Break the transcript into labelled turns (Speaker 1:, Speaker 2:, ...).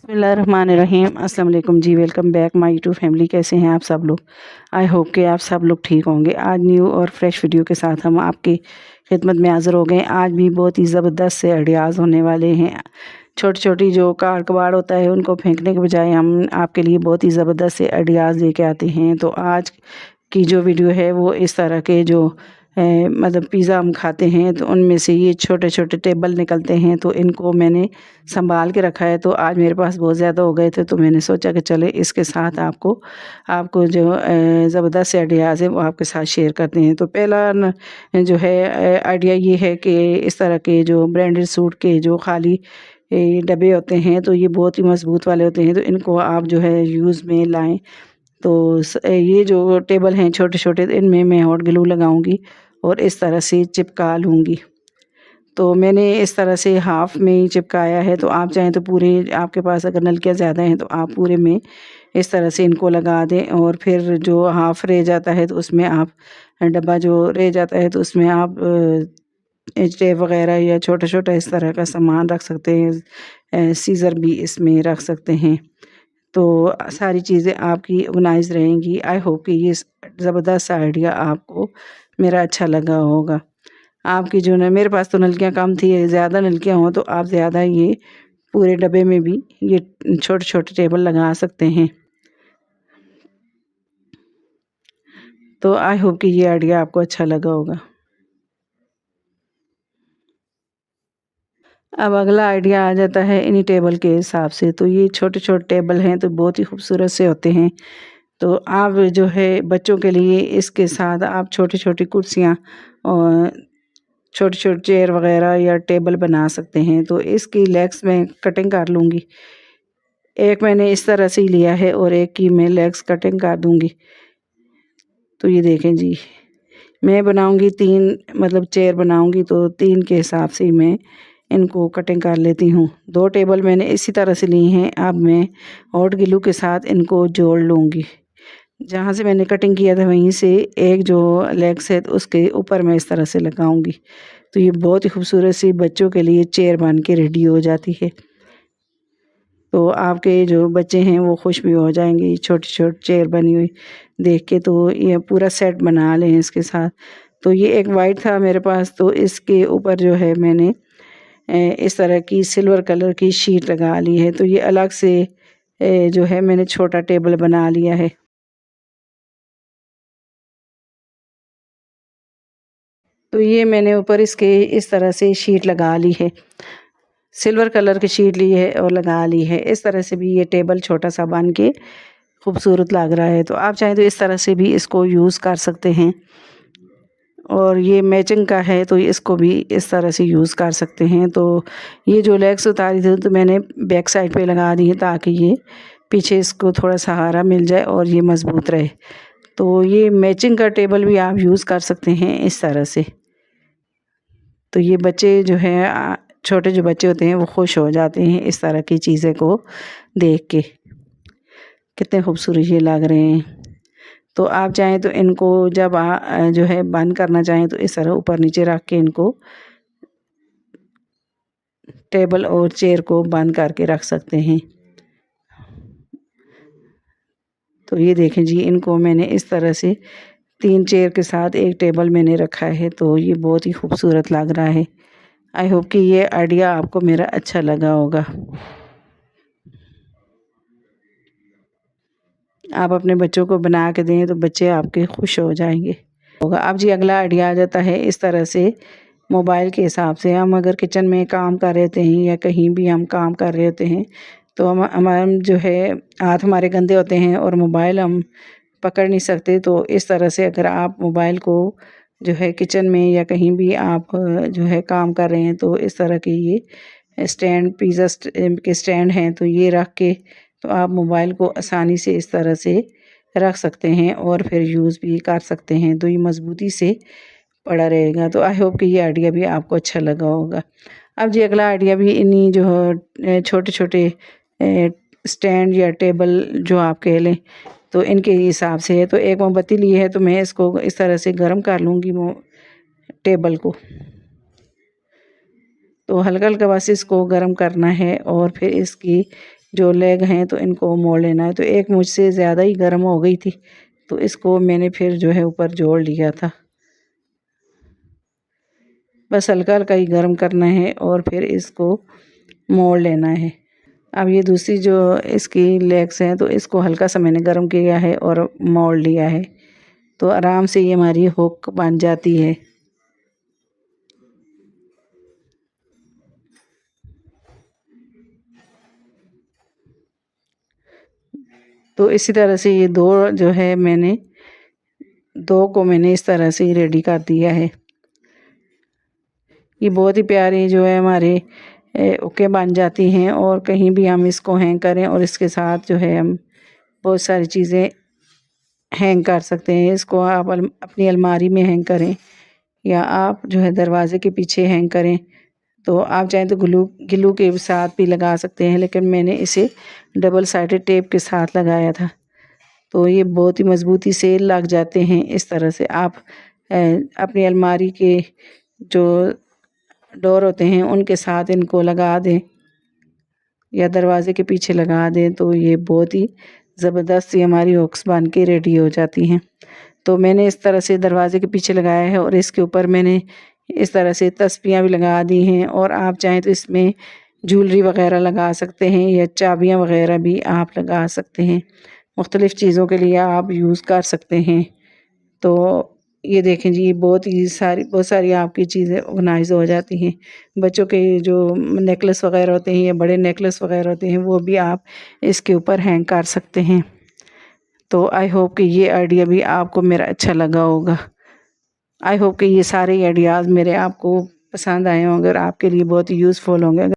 Speaker 1: बिस्मिल्लाहिर्रहमानिर्रहीम अस्सलाम वालेकुम जी। Welcome back my YouTube family. कैसे हैं आप सब लोग? आई होप कि आप सब लोग ठीक होंगे। आज न्यू और फ्रेश वीडियो के साथ हम आपकी खिदमत में हाज़िर हो गए। आज भी बहुत ही ज़बरदस्त से आइडियाज़ होने वाले हैं। छोटी छोटी जो कार कबाड़ होता है उनको फेंकने के बजाय हम आपके लिए बहुत ही ज़बरदस्त से आइडियाज़ लेके आते हैं। तो आज की जो वीडियो है वो इस तरह के जो मतलब पिज़्ज़ा हम खाते हैं तो उनमें से ये छोटे छोटे टेबल निकलते हैं, तो इनको मैंने संभाल के रखा है। तो आज मेरे पास बहुत ज़्यादा हो गए थे तो मैंने सोचा कि चले इसके साथ आपको आपको जो ज़बरदस्त से आइडियाज़ है वो आपके साथ शेयर करते हैं। तो पहला जो है आइडिया ये है कि इस तरह के जो ब्रांडेड सूट के जो खाली डब्बे होते हैं तो ये बहुत ही मज़बूत वाले होते हैं, तो इनको आप जो है यूज़ में लाएं। तो ये जो टेबल हैं छोटे छोटे, इनमें मैं हॉट ग्लू लगाऊंगी और इस तरह से चिपका लूँगी। तो मैंने इस तरह से हाफ़ में ही चिपकाया है। तो आप चाहें तो पूरे, आपके पास अगर नलकियाँ ज़्यादा हैं तो आप पूरे में इस तरह से इनको लगा दें, और फिर जो हाफ़ रह जाता है तो उसमें आप डब्बा जो रह जाता है तो उसमें आप टेप वग़ैरह या छोटा-छोटा इस तरह का सामान रख सकते हैं। सीज़र भी इसमें रख सकते हैं। तो सारी चीज़ें आपकी ऑर्गेनाइज़ रहेंगी। आई होप कि ये ज़बरदस्त आइडिया आपको मेरा अच्छा लगा होगा। आपकी जो ना, मेरे पास तो नलकियाँ कम थी, ज़्यादा नलकियाँ हों तो आप ज़्यादा ये पूरे डब्बे में भी ये छोटे-छोटे टेबल लगा सकते हैं। तो आई होप कि ये आइडिया आपको अच्छा लगा होगा। अब अगला आइडिया आ जाता है इन्हीं टेबल के हिसाब से। तो ये छोटे-छोटे टेबल हैं तो बहुत ही खूबसूरत से होते हैं। तो आप जो है बच्चों के लिए इसके साथ आप छोटी-छोटी कुर्सियाँ और छोटे-छोटे चेयर वग़ैरह या टेबल बना सकते हैं। तो इसकी लेग्स मैं कटिंग कर लूँगी। एक मैंने इस तरह से ही लिया है और एक की मैं लेग्स कटिंग कर दूँगी। तो ये देखें जी, मैं बनाऊँगी 3, मतलब चेयर बनाऊँगी तो 3 के हिसाब से मैं इनको कटिंग कर लेती हूँ। 2 टेबल मैंने इसी तरह से लिए हैं। अब मैं हॉट ग्लू के साथ इनको जोड़ लूँगी। जहाँ से मैंने कटिंग किया था वहीं से एक जो लेग्स है तो उसके ऊपर मैं इस तरह से लगाऊंगी। तो ये बहुत ही खूबसूरत सी बच्चों के लिए चेयर बन के रेडी हो जाती है। तो आपके जो बच्चे हैं वो खुश भी हो जाएंगे छोटी छोटी चेयर बनी हुई देख के। तो ये पूरा सेट बना लें इसके साथ। तो ये एक वाइट था मेरे पास, तो इसके ऊपर जो है मैंने इस तरह की सिल्वर कलर की शीट लगा ली है। तो ये अलग से जो है मैंने छोटा टेबल बना लिया है। तो ये मैंने ऊपर इसके इस तरह से शीट लगा ली है, सिल्वर कलर की शीट ली है और लगा ली है। इस तरह से भी ये टेबल छोटा सा बन के खूबसूरत लग रहा है। तो आप चाहें तो इस तरह से भी इसको यूज़ कर सकते हैं। और ये मैचिंग का है तो इसको भी इस तरह से यूज़ कर सकते हैं। तो ये जो लेग्स उतारी थी तो मैंने बैक साइड पे लगा दी है ताकि ये पीछे इसको थोड़ा सहारा मिल जाए और ये मज़बूत रहे। तो ये मैचिंग का टेबल भी आप यूज़ कर सकते हैं इस तरह से। तो ये बच्चे जो हैं, छोटे जो बच्चे होते हैं वो खुश हो जाते हैं इस तरह की चीज़ें को देख के। कितने खूबसूरत ये लग रहे हैं। तो आप चाहें तो इनको जब जो है बंद करना चाहें तो इस तरह ऊपर नीचे रख के इनको टेबल और चेयर को बंद करके रख सकते हैं। तो ये देखें जी, इनको मैंने इस तरह से 3 चेयर के साथ एक टेबल मैंने रखा है। तो ये बहुत ही खूबसूरत लग रहा है। आई होप कि ये आइडिया आपको मेरा अच्छा लगा होगा। आप अपने बच्चों को बना के दें तो बच्चे आपके खुश हो जाएंगे होगा। अब जी अगला आइडिया आ जाता है इस तरह से मोबाइल के हिसाब से। हम अगर किचन में काम कर रहे होते हैं या कहीं भी हम काम कर रहे होते हैं तो हम जो है हाथ हमारे गंदे होते हैं और मोबाइल हम पकड़ नहीं सकते। तो इस तरह से अगर आप मोबाइल को जो है किचन में या कहीं भी आप जो है काम कर रहे हैं तो इस तरह के ये स्टैंड, पिज़्ज़ा के स्टैंड हैं, तो ये रख के तो आप मोबाइल को आसानी से इस तरह से रख सकते हैं और फिर यूज़ भी कर सकते हैं। तो ये मज़बूती से पड़ा रहेगा। तो आई होप कि ये आइडिया भी आपको अच्छा लगा होगा। अब जी अगला आइडिया भी इन्हीं जो छोटे छोटे स्टैंड या टेबल जो आप कह लें तो इनके हिसाब से है। तो एक मोमबत्ती ली है तो मैं इसको इस तरह से गर्म कर लूँगी टेबल को। तो हल्का हल्का बस इसको गर्म करना है और फिर इसकी जो लेग हैं तो इनको मोड़ लेना है। तो एक मुझसे ज़्यादा ही गर्म हो गई थी, तो इसको मैंने फिर जो है ऊपर जोड़ लिया था। बस हल्का हल्का ही गर्म करना है और फिर इसको मोड़ लेना है। अब ये दूसरी जो इसकी लेग्स हैं तो इसको हल्का सा मैंने गर्म किया है और मोड़ लिया है, तो आराम से ये हमारी हुक बन जाती है। तो इसी तरह से ये दो जो है मैंने दो को मैंने इस तरह से ही रेडी कर दिया है। ये बहुत ही प्यारी जो है हमारे हुकें बन जाती हैं और कहीं भी हम इसको हैंग करें और इसके साथ जो है हम बहुत सारी चीज़ें हैंग कर सकते हैं। इसको आप अपनी अलमारी में हैंग करें या आप जो है दरवाज़े के पीछे हैंग करें। तो आप चाहें तो ग्लू के साथ भी लगा सकते हैं, लेकिन मैंने इसे डबल साइडेड टेप के साथ लगाया था, तो ये बहुत ही मज़बूती से लग जाते हैं। इस तरह से आप अपनी अलमारी के जो डोर होते हैं उनके साथ इनको लगा दें या दरवाज़े के पीछे लगा दें, तो ये बहुत ही ज़बरदस्त सी हमारी हुक्स बन के रेडी हो जाती हैं। तो मैंने इस तरह से दरवाज़े के पीछे लगाया है और इसके ऊपर मैंने इस तरह से तस्बियाँ भी लगा दी हैं, और आप चाहें तो इसमें ज्वेलरी वगैरह लगा सकते हैं या चाबियाँ वगैरह भी आप लगा सकते हैं। मुख्तलिफ़ चीज़ों के लिए आप यूज़ कर सकते हैं। तो ये देखें जी, बहुत सारी आपकी चीज़ें ऑर्गेनाइज़ हो जाती हैं। बच्चों के जो नेकलेस वगैरह होते हैं या बड़े नेकलेस वगैरह होते हैं वो भी आप इसके ऊपर हैंग कर सकते हैं। तो आई होप कि ये आइडिया भी आपको मेरा अच्छा लगा होगा। आई होप कि ये सारे आइडियाज़ मेरे आपको पसंद आए होंगे और आपके लिए बहुत यूज़फुल होंगे।